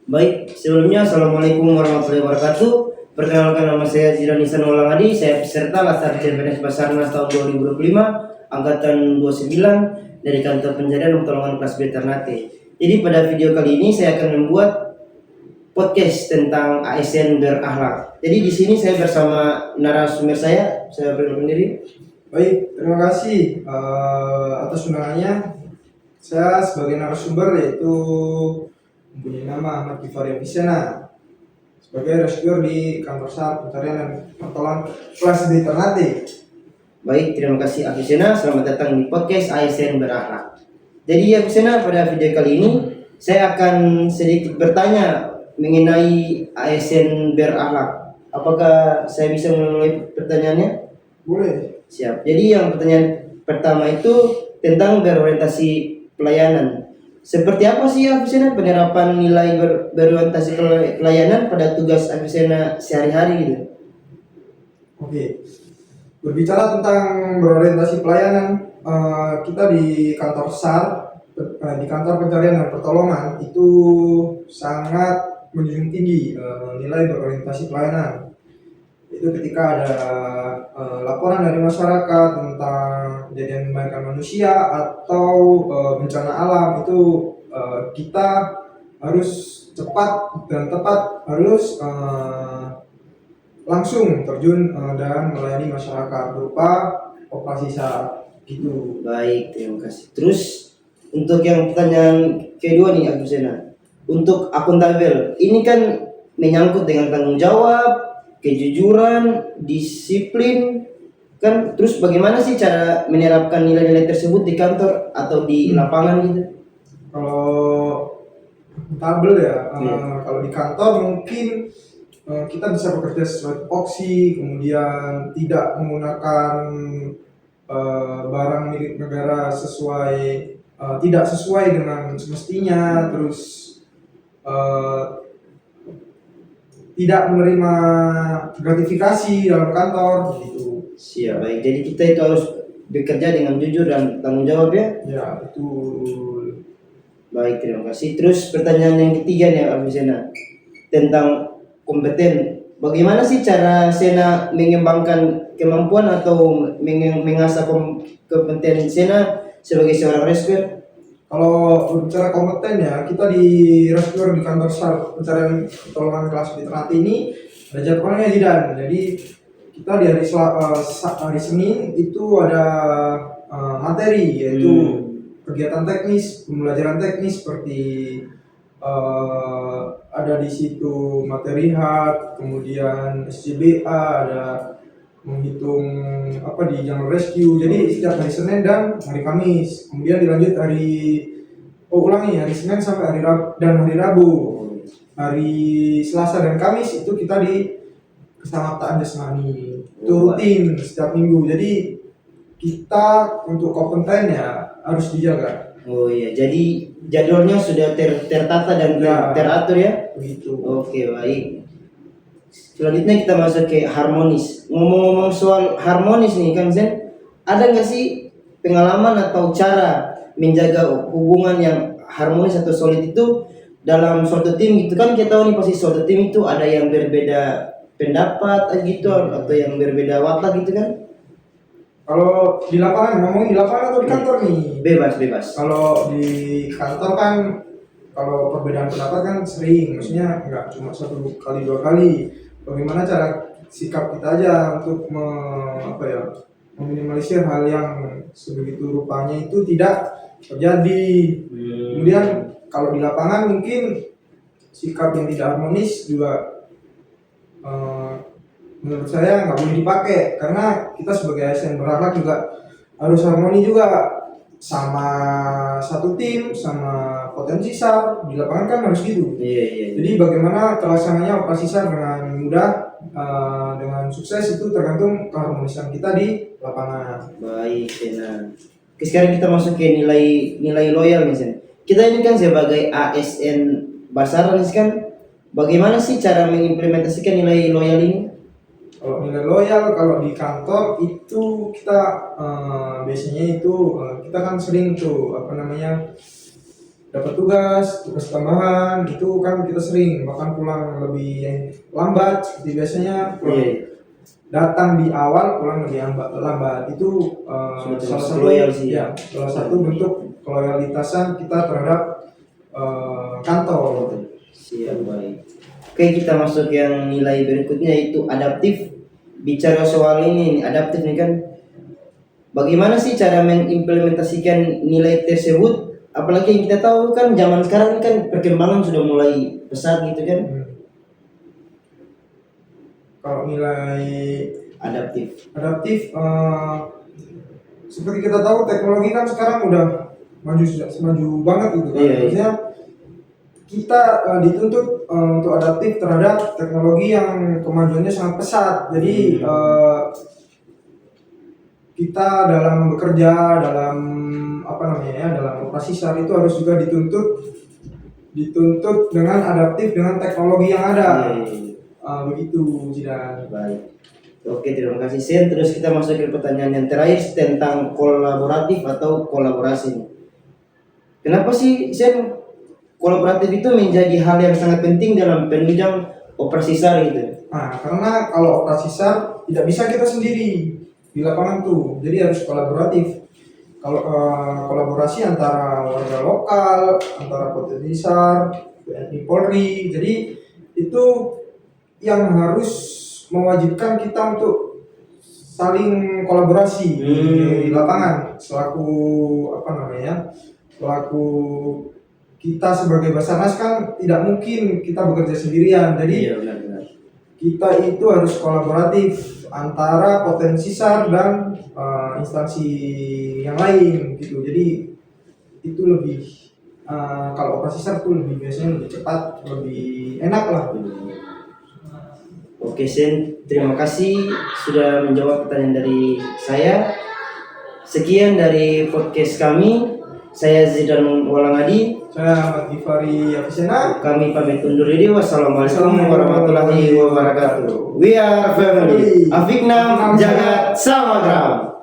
Baik, sebelumnya Assalamualaikum warahmatullahi wabarakatuh. Perkenalkan, nama saya Zidan Ihsan Maulana. Saya peserta Laskar CPNS Basarnas tahun 2025, Angkatan 29 dari Kantor Pencarian dan Pertolongan kelas B Ternate. Jadi pada video kali ini saya akan membuat podcast tentang ASN berakhlak. Jadi di sini saya bersama narasumber saya perkenalkan diri. Baik, terima kasih atas undangannya. Saya sebagai narasumber yaitu mempunyai nama Ahmad Givari Avicenna sebagai rescuer di kantor SAR Pencarian dan Pertolongan kelas B Ternate. Baik, terima kasih Avicenna. Selamat datang di podcast ASN berakhlak. Jadi Avicenna, pada video kali ini saya akan sedikit bertanya mengenai ASN berakhlak. Apakah saya bisa memulai pertanyaannya? Boleh. Siap. Jadi yang pertanyaan pertama itu tentang berorientasi pelayanan. Seperti apa sih Avicenna penerapan nilai berorientasi pelayanan pada tugas Avicenna sehari-hari gitu? Oke. Berbicara tentang berorientasi pelayanan, kita di kantor SAR, di kantor pencarian dan pertolongan itu sangat menjunjung tinggi nilai berorientasi pelayanan. Itu ketika ada laporan dari masyarakat tentang kejadian membahayakan manusia atau bencana alam, itu kita harus cepat dan tepat, harus langsung terjun dan melayani masyarakat berupa operasi SAR gitu. Baik, terima kasih. Terus untuk yang pertanyaan kedua nih Avicenna, untuk akuntabel, ini kan menyangkut dengan tanggung jawab, kejujuran, disiplin, kan. Terus bagaimana sih cara menerapkan nilai-nilai tersebut di kantor atau di lapangan gitu? Kalau tabel ya, Iya. kalau di kantor mungkin kita bisa bekerja sesuai tupoksi, kemudian tidak menggunakan barang milik negara sesuai tidak sesuai dengan semestinya, terus tidak menerima gratifikasi dalam kantor gitu. Siap, baik. Jadi kita itu harus bekerja dengan jujur dan tanggung jawab ya. Ya, betul. Baik, terima kasih. Terus pertanyaan yang ketiga nih Avicenna, tentang kompeten. Bagaimana sih cara Sena mengembangkan kemampuan atau mengasah kompetensi Sena sebagai seorang rescuer? Kalau berbicara kompeten ya, kita di rescuer di kantor SAR pencarian pertolongan kelas B Ternate ini ada jadwalnya Zidan. Jadi kita di hari Senin itu ada materi, yaitu kegiatan teknis, pembelajaran teknis seperti ada di situ materi HAT, kemudian SCBA, ada menghitung di Jungle Rescue. Jadi setiap hari Senin dan hari Kamis, kemudian dilanjut hari Senin sampai hari Rabu. Hari Selasa dan Kamis itu kita di kesamaptaan jasmani, itu rutin setiap minggu. Jadi kita untuk kompeten ya harus dijaga. Oh iya, jadi jadwalnya sudah tertata dan teratur ya? Begitu. Oke, baik. Selanjutnya kita masuk ke harmonis. Ngomong-ngomong soal harmonis nih Kang Zen, ada nggak sih pengalaman atau cara menjaga hubungan yang harmonis atau solid itu dalam suatu tim gitu kan? Kita tahu nih pasti suatu tim itu ada yang berbeda pendapat gitu atau yang berbeda watak gitu kan? Kalau di lapangan, ngomongin di lapangan atau di kantor nih? Bebas. Kalau di kantor kan, kalau perbedaan pendapat kan sering, maksudnya nggak cuma 1 kali 2 kali. Bagaimana cara sikap kita aja untuk meminimalisir hal yang sebegitu rupanya itu tidak terjadi. Kemudian kalau di lapangan mungkin sikap yang tidak harmonis juga menurut saya nggak boleh dipakai, karena kita sebagai ASN berakhlak juga harus harmoni juga sama satu tim, sama potensi SAR. Di lapangan kan harus gitu. Iya. Jadi bagaimana terlaksananya operasi SAR dengan mudah, dengan sukses, itu tergantung keharmonisan kita di lapangan. Baik, Sena. Sekarang kita masuk ke nilai loyal misalnya. Kita ini kan sebagai ASN Basarnas kan, bagaimana sih cara mengimplementasikan nilai loyal ini? Kalau nilai loyal, kalau di kantor itu kita biasanya itu kita kan sering tuh dapat tugas tambahan itu kan kita sering bahkan pulang lebih lambat seperti biasanya. Iya. Datang di awal pulang lebih lambat itu salah satu loyal sih. ya, salah satu bentuk keloyalitasan kita terhadap kantor. Siap, baik. Oke, kita masuk yang nilai berikutnya, itu adaptif. Bicara soal ini adaptif nih kan, bagaimana sih cara mengimplementasikan nilai tersebut? Apalagi yang kita tahu kan zaman sekarang kan perkembangan sudah mulai besar gitu kan. Kalau nilai Adaptif. Seperti kita tahu teknologi kan sekarang udah maju banget gitu kan. Iya. Maksudnya kita dituntut untuk adaptif terhadap teknologi yang kemajuannya sangat pesat. Jadi kita dalam bekerja, dalam dalam operasi SAR itu harus juga dituntut dengan adaptif dengan teknologi yang ada. Begitu, Jidan. Baik. Oke, terima kasih Sen. Terus kita masuk ke pertanyaan yang terakhir tentang kolaboratif atau kolaborasi. Kenapa sih Sen kolaboratif itu menjadi hal yang sangat penting dalam penunjang operasi SAR gitu? Nah, karena kalau operasi SAR tidak bisa kita sendiri di lapangan tuh, jadi harus kolaboratif. Kalau kolaborasi antara warga lokal, antara potensi SAR, TNI Polri, jadi itu yang harus mewajibkan kita untuk saling kolaborasi di lapangan selaku selaku kita sebagai Basarnas kan tidak mungkin kita bekerja sendirian, jadi benar. kita itu harus kolaboratif antara potensi SAR dan instansi yang lain gitu. Jadi itu lebih kalau operasi SAR itu biasanya lebih cepat, lebih enak lah. Oke Sen, terima kasih sudah menjawab pertanyaan dari saya. Sekian dari podcast kami. Saya Zidan Walangadi. Saya Ahmad Gifari Afisena. Kami pamit undur diri. Wassalamualaikum warahmatullahi wabarakatuh. We are family. Afiknam Jagat Samagram.